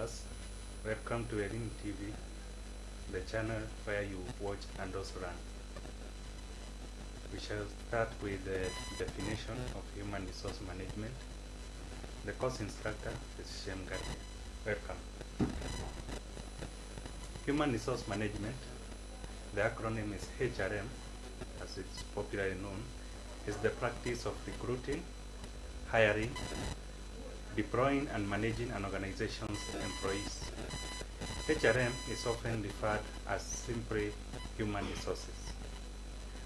viewers, welcome to Elimu TV, the channel where you watch and also learn. We shall start with the definition of human resource management. The course instructor is Shem Gati. Welcome. Human resource management, the acronym is HRM, as it's popularly known, is the practice of recruiting, hiring, deploying and managing an organization's employees. HRM is often referred as simply human resources.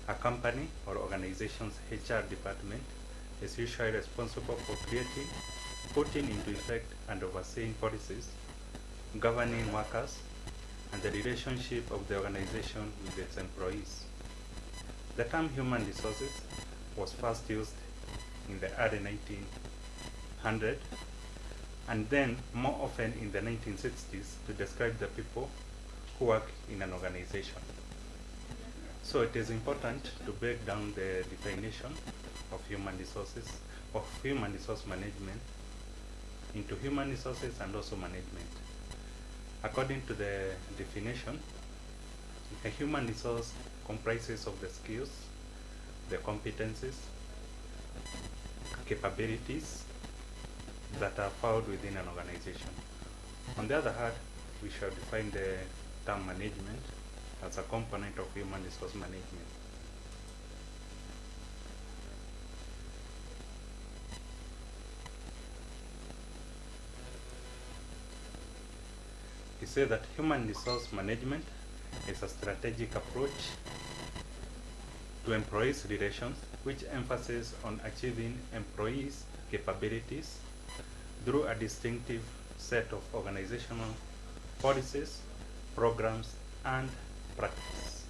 A company or organization's HR department is usually responsible for creating, putting into effect and overseeing policies, governing workers, and the relationship of the organization with its employees. The term human resources was first used in the early 1900s and then more often in the 1960s to describe the people who work in an organization. So it is important to break down the definition of human resources, of human resource management, into human resources and also management. According to the definition, a human resource comprises of the skills, the competencies, capabilities that are found within an organization. On the other hand, we shall define the term management as a component of human resource management. We say that human resource management is a strategic approach to employees' relations which emphasizes on achieving employees' capabilities through a distinctive set of organizational policies, programs, and practice.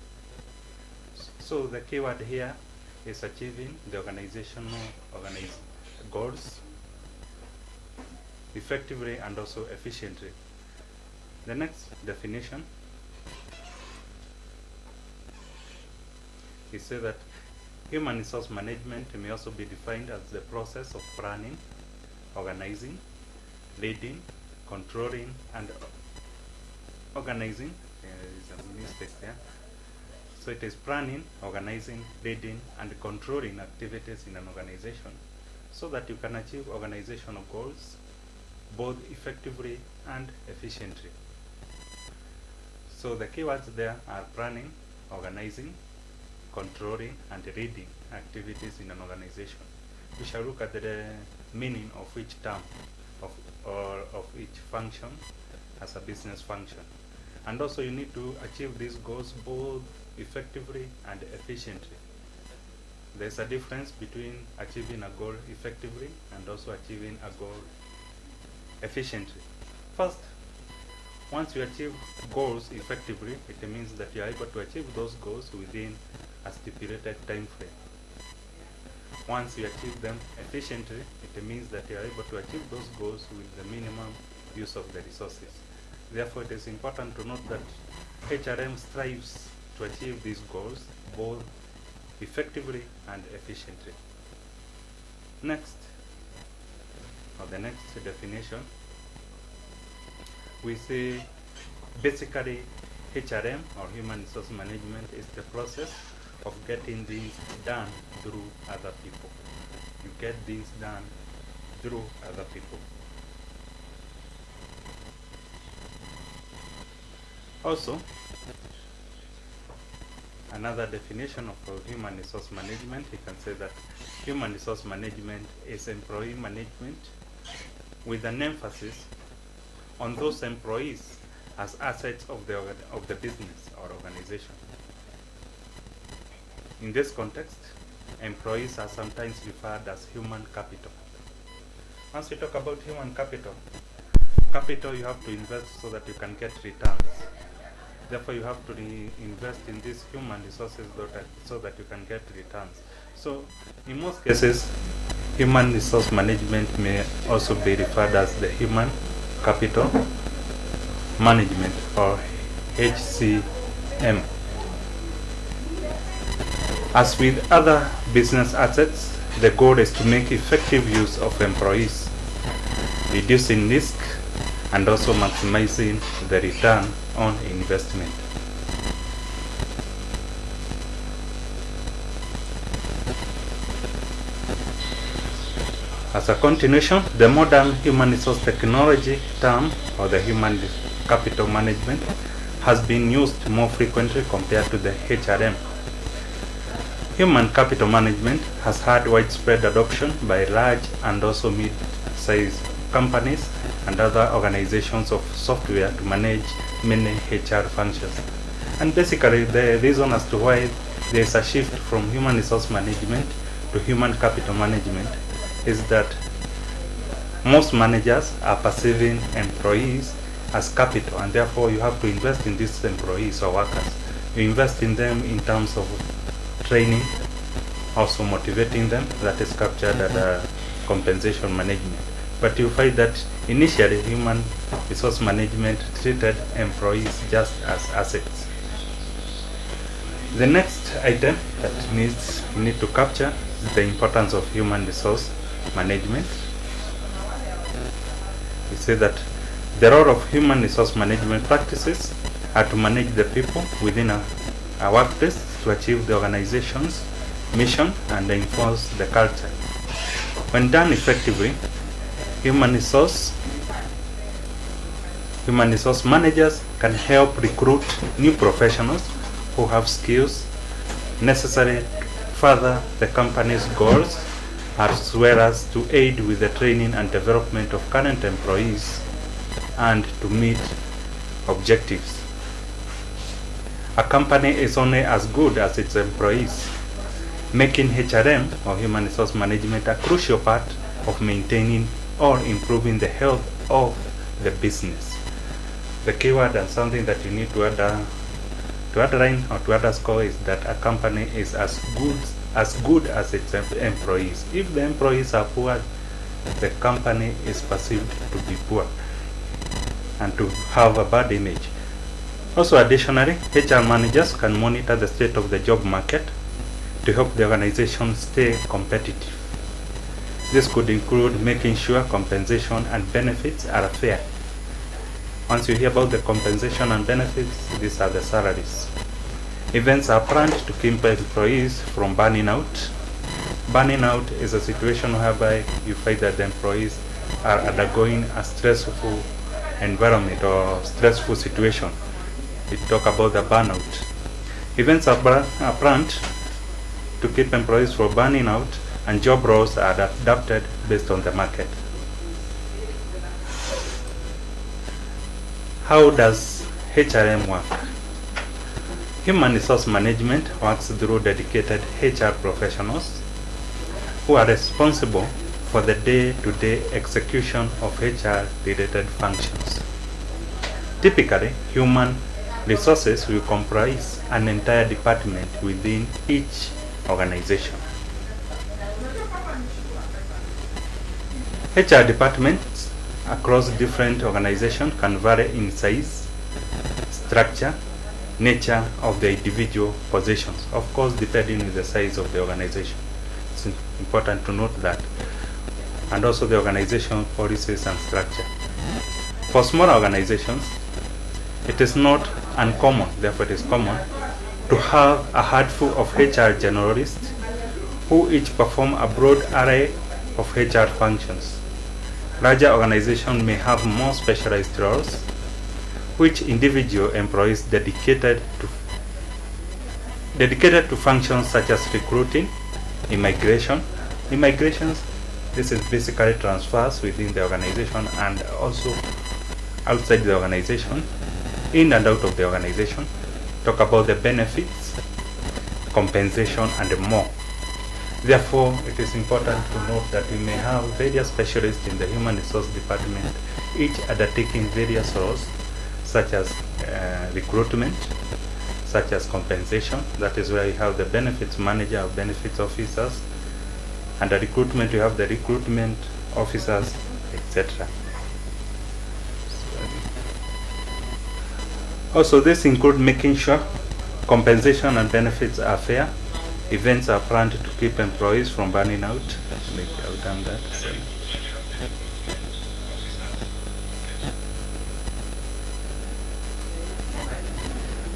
So the keyword here is achieving the organizational goals effectively and also efficiently. The next definition is say that human resource management may also be defined as the process of planning, organizing, leading, controlling, and organizing. There is a mistake there. So it is planning, organizing, leading, and controlling activities in an organization so that you can achieve organizational goals both effectively and efficiently. So the keywords there are planning, organizing, controlling, and leading activities in an organization. We shall look at the meaning of each term of each function as a business function. And also you need to achieve these goals both effectively and efficiently. There's a difference between achieving a goal effectively and also achieving a goal efficiently. First, once you achieve goals effectively, it means that you are able to achieve those goals within a stipulated time frame. Once you achieve them efficiently, it means that you are able to achieve those goals with the minimum use of the resources. Therefore, it is important to note that HRM strives to achieve these goals both effectively and efficiently. Next, or the next definition, we say basically HRM or human resource management is the process of getting things done through other people. You get things done through other people. Also, another definition of human resource management, you can say that human resource management is employee management with an emphasis on those employees as assets of the business or organization. In this context, employees are sometimes referred as human capital. Once we talk about human capital, you have to invest so that you can get returns. Therefore, you have to invest in these human resources so that you can get returns. So, in most cases, human resource management may also be referred as the human capital management or HCM. As with other business assets, the goal is to make effective use of employees, reducing risk and also maximizing the return on investment. As a continuation, the modern human resource technology term, or the human capital management, has been used more frequently compared to the HRM. Human capital management has had widespread adoption by large and also mid-sized companies and other organizations of software to manage many HR functions. And basically, the reason as to why there is a shift from human resource management to human capital management is that most managers are perceiving employees as capital, and therefore you have to invest in these employees or workers. You invest in them in terms of training, also motivating them, that is captured at compensation management. But you find that initially human resource management treated employees just as assets. The next item that we need to capture is the importance of human resource management. We say that the role of human resource management practices are to manage the people within a workplace to achieve the organization's mission and enforce the culture. When done effectively, human resource managers can help recruit new professionals who have skills necessary to further the company's goals, as well as to aid with the training and development of current employees and to meet objectives. A company is only as good as its employees, making HRM, or human resource management, a crucial part of maintaining or improving the health of the business. The keyword and something that you need to underline or to underscore is that a company is as good as its employees. If the employees are poor, the company is perceived to be poor and to have a bad image. Also, additionally, HR managers can monitor the state of the job market to help the organization stay competitive. This could include making sure compensation and benefits are fair. Once you hear about the compensation and benefits, these are the salaries. Events are planned to keep employees from burning out. Burning out is a situation whereby you find that the employees are undergoing a stressful environment or stressful situation. We talk about the burnout. Events are planned to keep employees from burning out, and job roles are adapted based on the market. How does HRM work? Human resource management works through dedicated HR professionals who are responsible for the day-to-day execution of HR-related functions. Typically, human resources will comprise an entire department within each organization. HR departments across different organizations can vary in size, structure, nature of the individual positions, of course depending on the size of the organization. It's important to note that. And also the organization policies and structure. For small organizations, it is not uncommon, therefore it is common, to have a handful of HR generalists who each perform a broad array of HR functions. Larger organizations may have more specialized roles, which individual employees dedicated to functions such as recruiting, immigration. Immigrations, this is basically transfers within the organization and also outside the organization, in and out of the organization. Talk about the benefits, compensation, and more. Therefore, it is important to note that we may have various specialists in the human resource department, each undertaking various roles, such as recruitment, such as compensation. That is where you have the benefits manager or benefits officers, and the recruitment you have the recruitment officers, etc. Also, this includes making sure compensation and benefits are fair. Events are planned to keep employees from burning out. I've done that.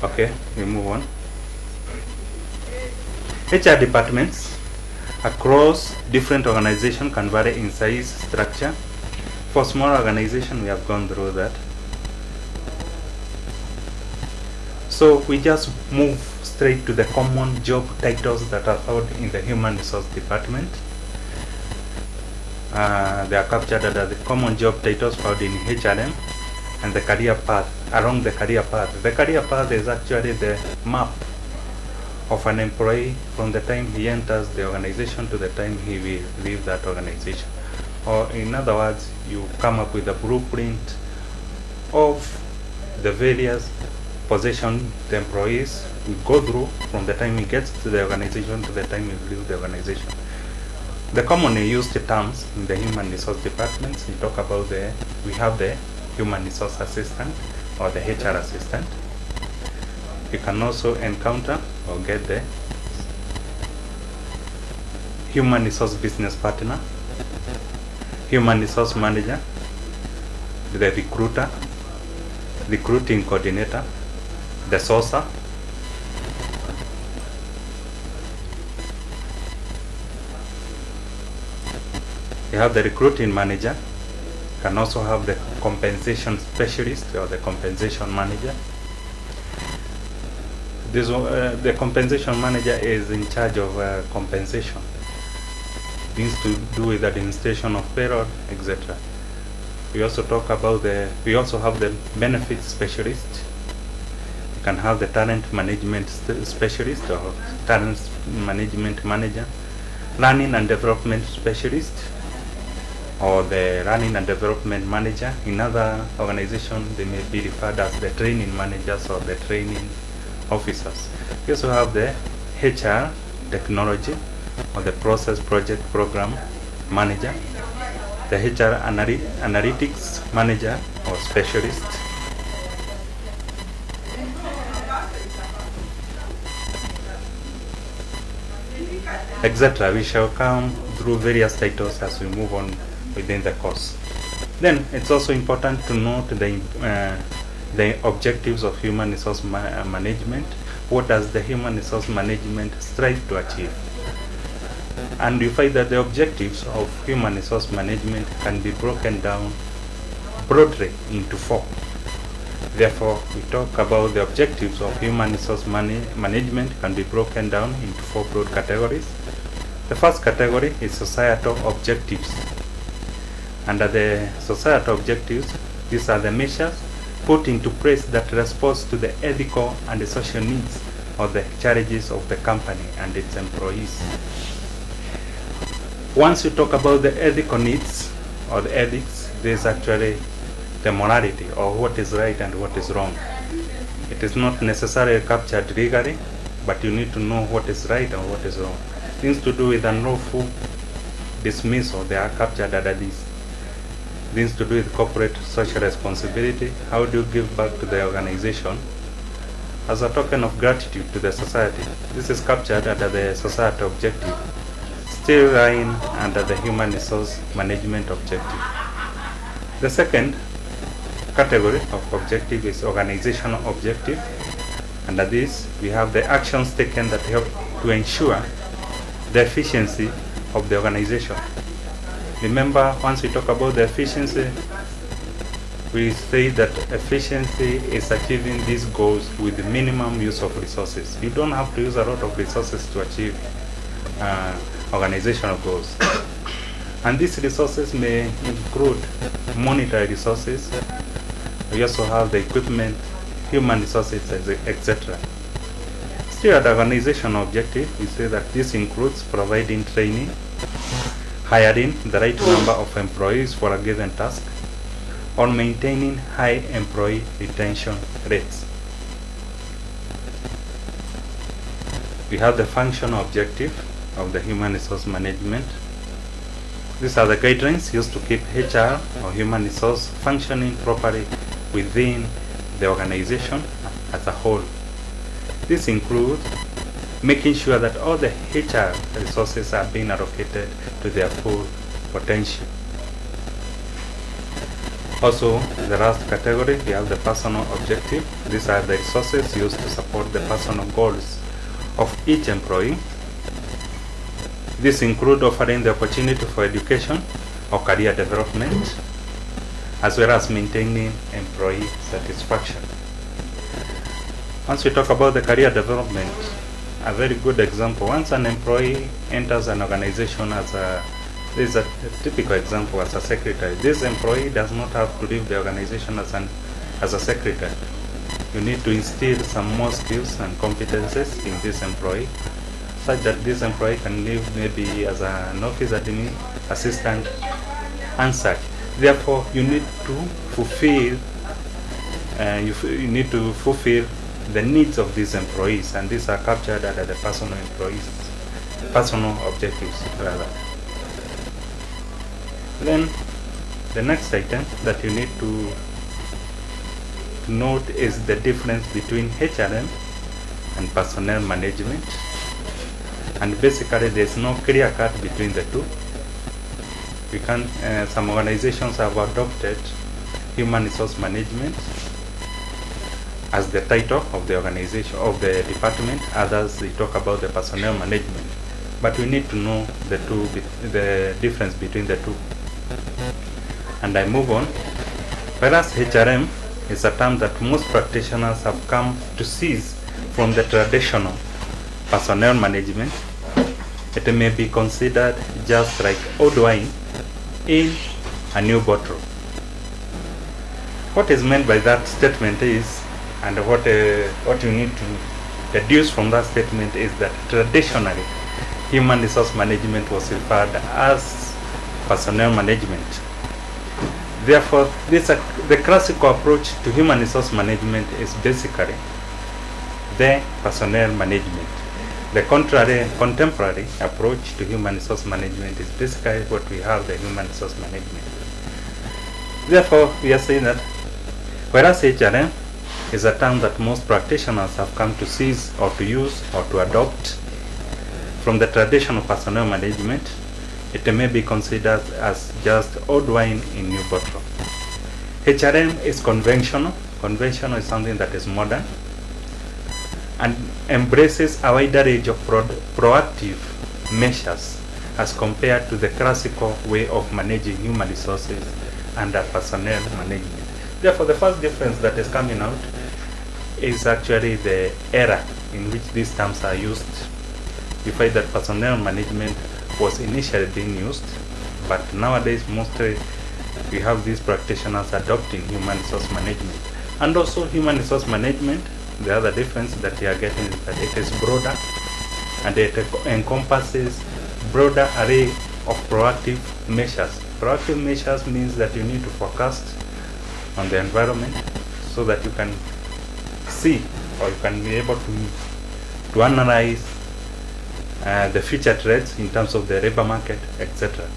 Okay, we move on. HR departments across different organizations can vary in size, structure. For small organization, we have gone through that. So we just move straight to the common job titles that are found in the human resource department. They are captured under the common job titles found in HRM and the career path. Along the career path, the career path is actually the map of an employee from the time he enters the organization to the time he will leave that organization. Or in other words, you come up with a blueprint of the various positions the employees will go through from the time he gets to the organization to the time he leaves the organization. The commonly used terms in the human resource departments, we talk about we have the human resource assistant or the HR assistant. You can also encounter or get the human resource business partner, human resource manager, the recruiter, recruiting coordinator, the sourcer, you have the recruiting manager, can also have the compensation specialist or the compensation manager. The compensation manager is in charge of compensation, things to do with administration of payroll, etc. We also talk about we also have the benefits specialist. You can have the talent management specialist or talent management manager, learning and development specialist, or the learning and development manager. In other organizations, they may be referred as the training managers or the training officers. We also have the HR technology or the process project program manager, the HR analytics manager or specialist, etc. We shall come through various titles as we move on within the course. Then it's also important to note the objectives of human resource management. What does the human resource management strive to achieve? And you find that the objectives of human resource management can be broken down broadly into 4. Therefore, we talk about the objectives of human resource management can be broken down into 4 broad categories. The first category is societal objectives. Under the societal objectives, these are the measures put into place that responds to the ethical and the social needs of the challenges of the company and its employees. Once you talk about the ethical needs or the ethics, there is actually the morality or what is right and what is wrong. It is not necessarily captured legally, but you need to know what is right and what is wrong. Things to do with unlawful dismissal, they are captured under this. Things to do with corporate social responsibility. How do you give back to the organization as a token of gratitude to the society? This is captured under the societal objective, still lying under the human resource management objective. The second category of objective is organizational objective. Under this, we have the actions taken that help to ensure the efficiency of the organization. Remember, once we talk about the efficiency, we say that efficiency is achieving these goals with the minimum use of resources. You don't have to use a lot of resources to achieve organizational goals. And these resources may include monetary resources. We also have the equipment, human resources, etc. Still, at the organizational objective, we say that this includes providing training, hiring the right number of employees for a given task, or maintaining high employee retention rates. We have the functional objective of the human resource management. These are the guidelines used to keep HR or human resource functioning properly within the organization as a whole. This includes making sure that all the HR resources are being allocated to their full potential. Also, the last category, we have the personal objective. These are the resources used to support the personal goals of each employee. These include offering the opportunity for education or career development, as well as maintaining employee satisfaction. Once we talk about the career development, a very good example, once an employee enters an organization this is a typical example as a secretary. This employee does not have to leave the organization as a secretary. You need to instill some more skills and competences in this employee, such that this employee can live maybe as an office admin, assistant, and such. Therefore, you need to fulfill the needs of these employees, and these are captured under the personal objectives rather. Then the next item that you need to note is the difference between HRM and personnel management, and basically there is no clear cut between the two. Some organizations have adopted human resource management as the title of the organization, of the department. Others, they talk about the personnel management, but we need to know the difference between the two. And I move on. Whereas HRM is a term that most practitioners have come to seize from the traditional personnel management, it may be considered just like old wine in a new bottle. What is meant by that statement is, and what you need to deduce from that statement is that traditionally human resource management was referred as personnel management. Therefore, the classical approach to human resource management is basically the personnel management. The contemporary approach to human resource management is basically what we have, the human resource management. Therefore, we are saying that whereas HRM is a term that most practitioners have come to seize or to use or to adopt from the traditional personnel management, it may be considered as just old wine in new bottle. HRM is conventional. Conventional is something that is modern and embraces a wider range of proactive measures as compared to the classical way of managing human resources under personnel management. Therefore, the first difference that is coming out is actually the era in which these terms are used. You find that personnel management was initially being used, but nowadays mostly we have these practitioners adopting human resource management. And also human resource management, the other difference that we are getting is that it is broader and it encompasses broader array of proactive measures. Proactive measures means that you need to forecast on the environment so that you can see or you can be able to analyze the future trends in terms of the labor market, etc.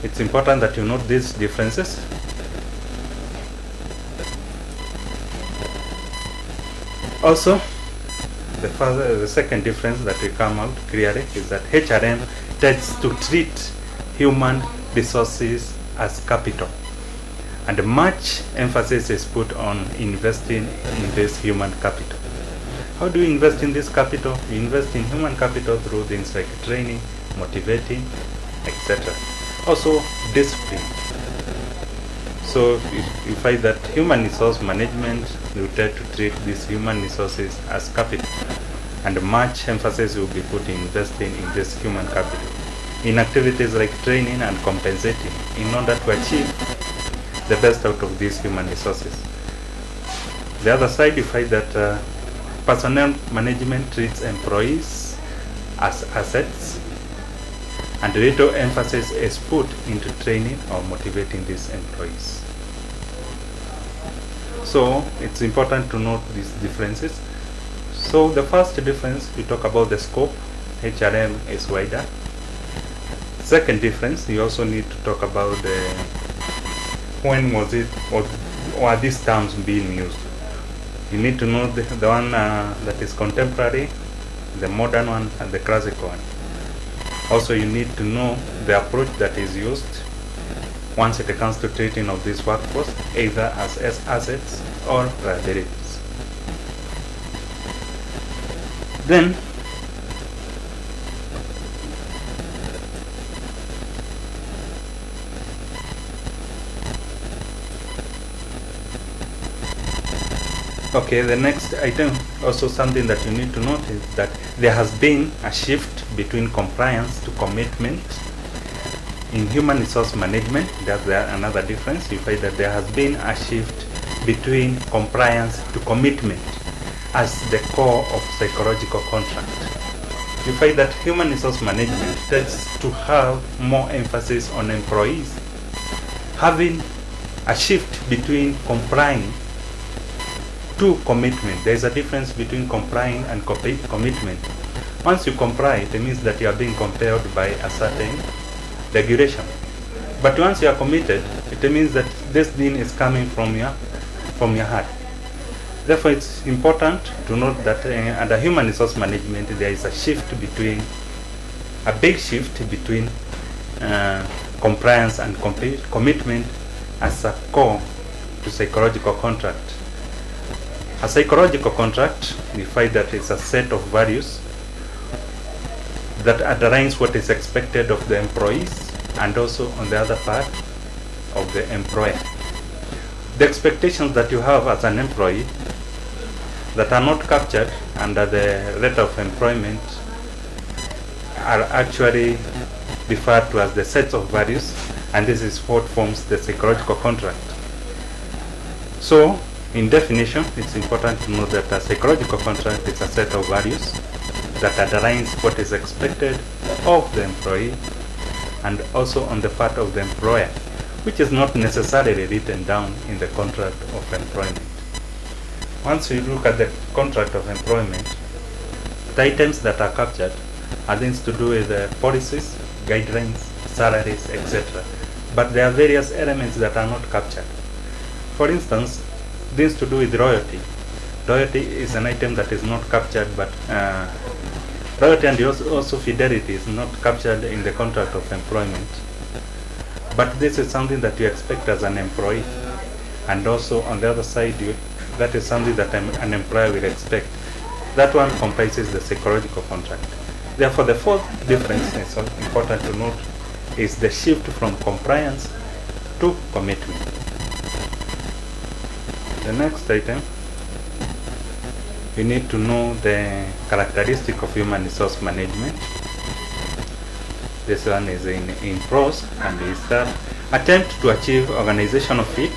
It's important that you note these differences. Also, the second difference that will come out clearly is that HRM tends to treat human resources as capital, and much emphasis is put on investing in this human capital. How do you invest in this capital? You invest in human capital through things like training, motivating, etc. Also, discipline. So you find that human resource management will try to treat these human resources as capital, and much emphasis will be put in investing in this human capital in activities like training and compensating in order to achieve the best out of these human resources. The other side, you find that personnel management treats employees as assets, and little emphasis is put into training or motivating these employees. So it's important to note these differences. So the first difference, we talk about the scope. HRM is wider. Second difference, you also need to talk about when was it or are these terms being used. You need to know the one that is contemporary, the modern one, and the classical one. Also, you need to know the approach that is used once it comes to treating of this workforce, either as assets or liabilities. Then okay, the next item, also something that you need to note, is that there has been a shift between compliance to commitment. In human resource management, that's another difference. You find that there has been a shift between compliance to commitment as the core of psychological contract. You find that human resource management tends to have more emphasis on employees having a shift between complying to commitment. There is a difference between complying and commitment. Once you comply, it means that you are being compelled by a certain regulation. But once you are committed, it means that this thing is coming from your heart. Therefore, it's important to note that under human resource management, there is a big shift between compliance and commitment as a core to psychological contract. A psychological contract, we find that it's a set of values that underlines what is expected of the employees and also on the other part of the employer. The expectations that you have as an employee that are not captured under the rate of employment are actually referred to as the sets of values, and this is what forms the psychological contract. So, in definition, it's important to know that a psychological contract is a set of values that underlines what is expected of the employee and also on the part of the employer, which is not necessarily written down in the contract of employment. Once we look at the contract of employment, the items that are captured are things to do with policies, guidelines, salaries, etc. But there are various elements that are not captured. For instance, things to do with royalty. Royalty is an item that is not captured, but royalty and also fidelity is not captured in the contract of employment. But this is something that you expect as an employee, and also on the other side, that is something that an employer will expect. That one comprises the psychological contract. Therefore, the fourth difference is important to note is the shift from compliance to commitment. The next item, you need to know the characteristic of human resource management. This one is in prose, and is that attempt to achieve organizational fit.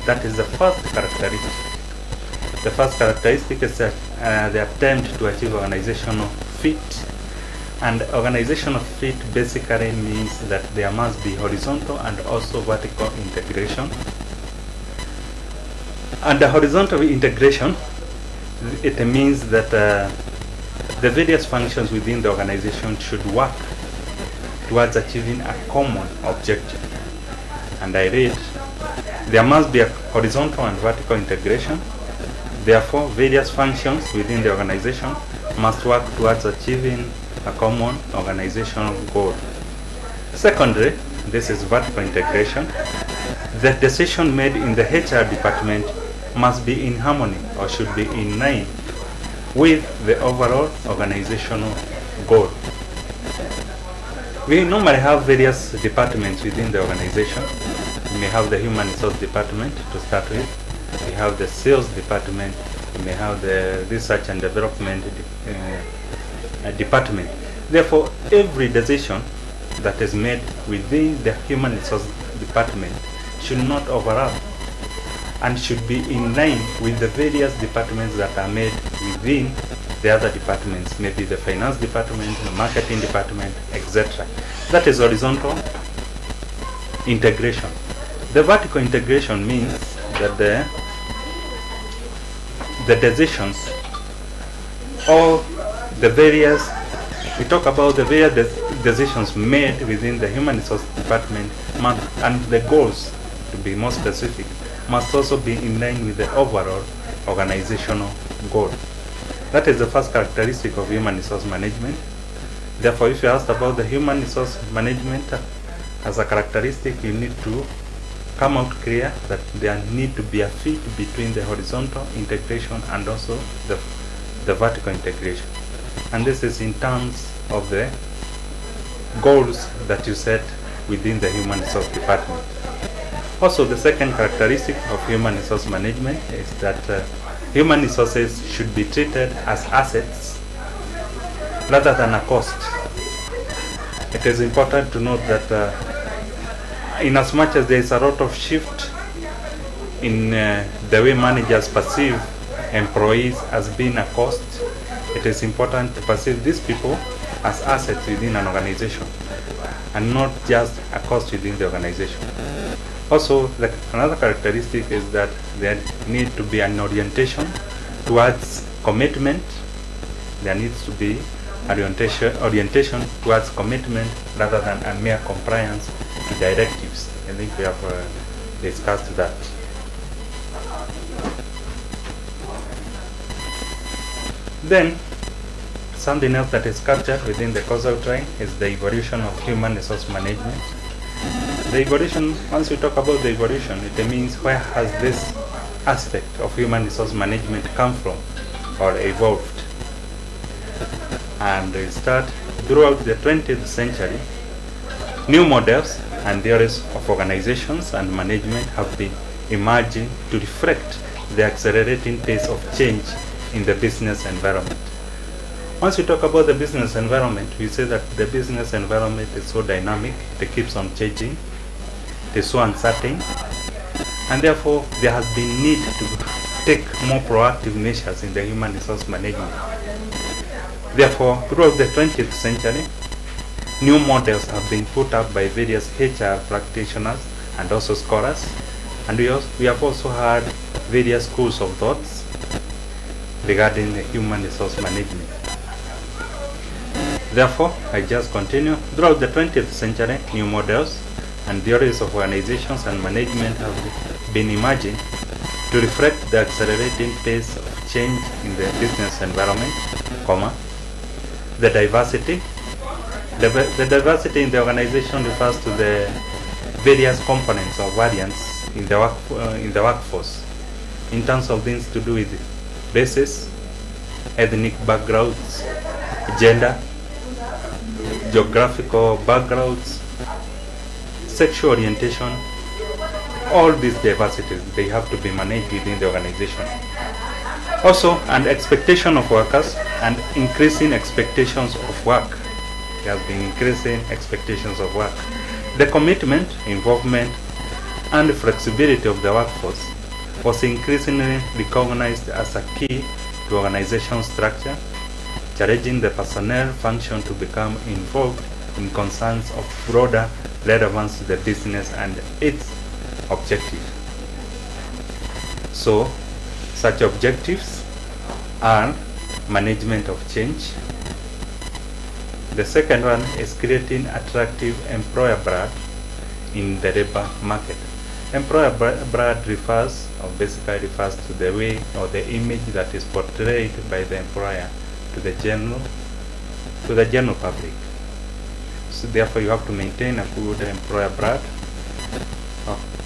That is the first characteristic. The first characteristic is the attempt to achieve organizational fit. And organizational fit basically means that there must be horizontal and also vertical integration. Under horizontal integration, it means that the various functions within the organization should work towards achieving a common objective. And I read, there must be a horizontal and vertical integration. Therefore, various functions within the organization must work towards achieving a common organizational goal. Secondly, this is vertical integration. The decision made in the HR department must be in harmony or should be in line with the overall organizational goal. We normally have various departments within the organization. We may have the human resource department to start with. We have the sales department. We may have the research and development department. Therefore, every decision that is made within the human resource department should not overlap and should be in line with the various departments that are made within the other departments, maybe the finance department, the marketing department, etc. That is horizontal integration. The vertical integration means that the decisions or the various, we talk about the various decisions made within the human resource department and the goals, to be more specific, must also be in line with the overall organizational goal. That is the first characteristic of human resource management. Therefore, if you asked about the human resource management as a characteristic, you need to come out clear that there need to be a fit between the horizontal integration and also the vertical integration. And this is in terms of the goals that you set within the human resource department. Also, the second characteristic of human resource management is that human resources should be treated as assets rather than a cost. It is important to note that in as much as there is a lot of shift in the way managers perceive employees as being a cost, it is important to perceive these people as assets within an organization and not just a cost within the organization. Also, another characteristic is that there needs to be an orientation towards commitment. There needs to be orientation towards commitment rather than a mere compliance to directives. I think we have discussed that. Then, something else that is captured within the course outline is the evolution of human resource management. The evolution, once we talk about the evolution, it means where has this aspect of human resource management come from or evolved. And we start throughout the 20th century, new models and theories of organizations and management have been emerging to reflect the accelerating pace of change in the business environment. Once we talk about the business environment, we say that the business environment is so dynamic, it keeps on changing, it is so uncertain, and therefore there has been need to take more proactive measures in the human resource management. Therefore, throughout the 20th century, new models have been put up by various HR practitioners and also scholars, and we have also had various schools of thoughts regarding the human resource management. Therefore, I just continue. Throughout the 20th century, new models and theories of organizations and management have been emerging to reflect the accelerating pace of change in the business environment, the diversity. The diversity in the organization refers to the various components or variants in the workforce in terms of things to do with races, ethnic backgrounds, gender, geographical backgrounds, sexual orientation. All these diversities, they have to be managed within the organization. Also, an expectation of workers and increasing expectations of work. There has been increasing expectations of work. The commitment, involvement, and flexibility of the workforce was increasingly recognized as a key to organization structure, challenging the personnel function to become involved in concerns of broader relevance to the business and its objectives. So, such objectives are management of change. The second one is creating attractive employer brand in the labor market. Employer brand refers, or basically refers to the way or the image that is portrayed by the employer to the general public. So therefore, you have to maintain a good employer brand.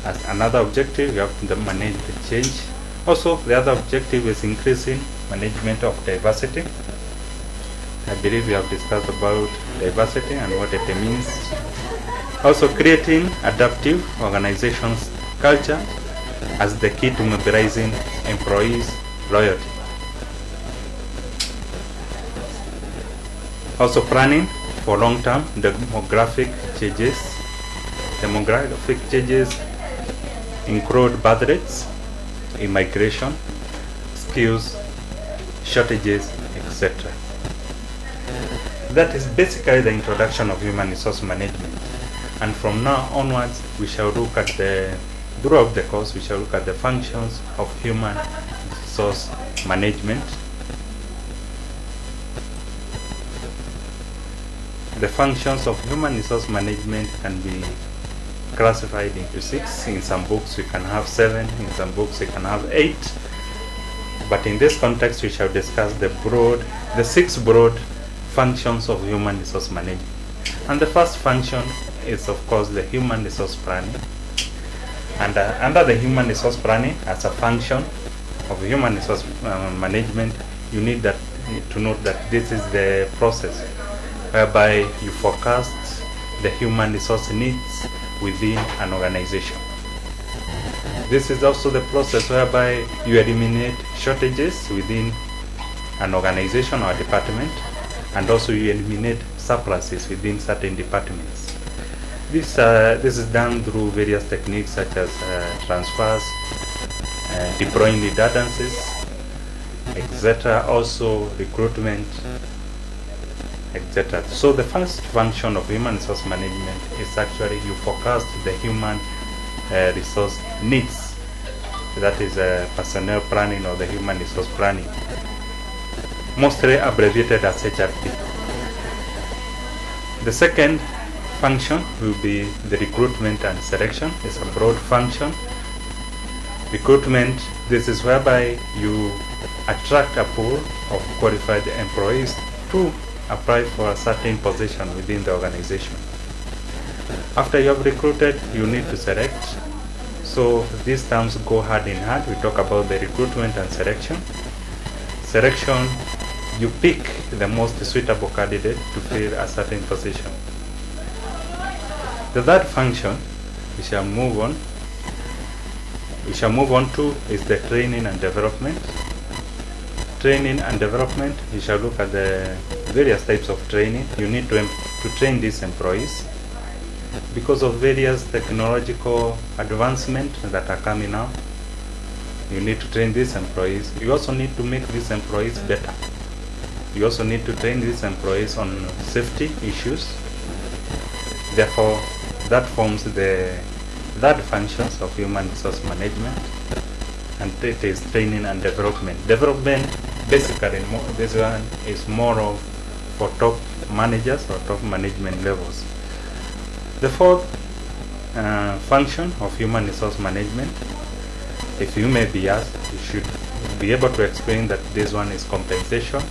As another objective, you have to manage the change. Also, the other objective is increasing management of diversity. I believe we have discussed about diversity and what it means. Also, creating adaptive organizations culture as the key to mobilizing employees' loyalty. Also, planning for long-term demographic changes. Demographic changes include birth rates, immigration, skills, shortages, etc. That is basically the introduction of human resource management. And from now onwards, we shall look at throughout the course, we shall look at the functions of human resource management. The functions of human resource management can be classified into 6. In some books we can have 7, in some books we can have 8. But in this context we shall discuss the 6 broad functions of human resource management. And the first function is of course the human resource planning. And under the human resource planning, as a function of human resource management, you need to note that this is the process whereby you forecast the human resource needs within an organization. This is also the process whereby you eliminate shortages within an organization or department, and also you eliminate surpluses within certain departments. This is done through various techniques such as transfers, deploying redundancies, etc., also recruitment, etc. So the first function of human resource management is actually you forecast the human resource needs. That is personnel planning or the human resource planning, mostly abbreviated as HRP. The second function will be the recruitment and selection. It's a broad function. Recruitment, this is whereby you attract a pool of qualified employees to apply for a certain position within the organization. After you have recruited, you need to select. So these terms go hand in hand. We talk about the recruitment and selection. Selection, you pick the most suitable candidate to fill a certain position. The third function we shall move on to is the training and development. Training and development, you shall look at the various types of training. You need to train these employees because of various technological advancements that are coming up. You need to train these employees. You also need to make these employees better. You also need to train these employees on safety issues. Therefore, that forms the third functions of human resource management, and it is training and development. Development, basically, this one is more of for top managers or top management levels. The fourth function of human resource management, if you may be asked, you should be able to explain that this one is compensation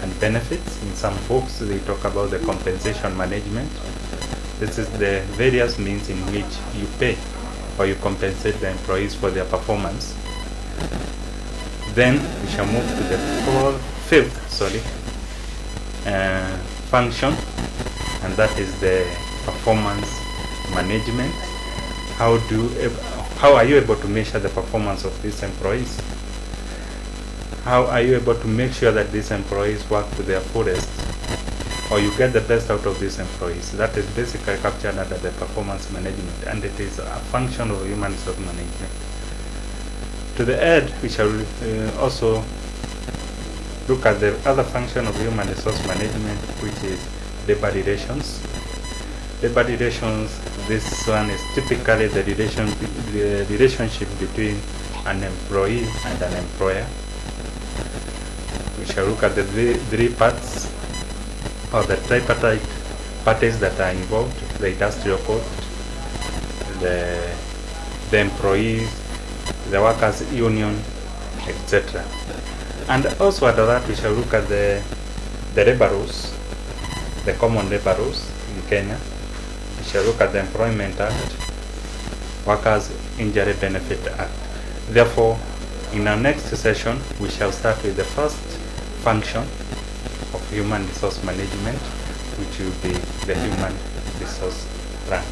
and benefits. In some books, they talk about the compensation management. This is the various means in which you pay or you compensate the employees for their performance. Then we shall move to the fifth function, and that is the performance management. How are you able to measure the performance of these employees? How are you able to make sure that these employees work to their fullest, or you get the best out of these employees? That is basically captured under the performance management, and it is a function of human resource management. To the end, we shall also look at the other function of human resource management, which is labor relations. Labor relations, this one is typically the relationship between an employee and an employer. We shall look at the three parts or the tripartite parties that are involved: the industrial court, the employees, the workers' union, etc. And also under that, we shall look at the labor rules, the common labor rules in Kenya. We shall look at the Employment Act, Workers' Injury Benefit Act. Therefore, in our next session, we shall start with the first function of human resource management, which will be the human resource plan.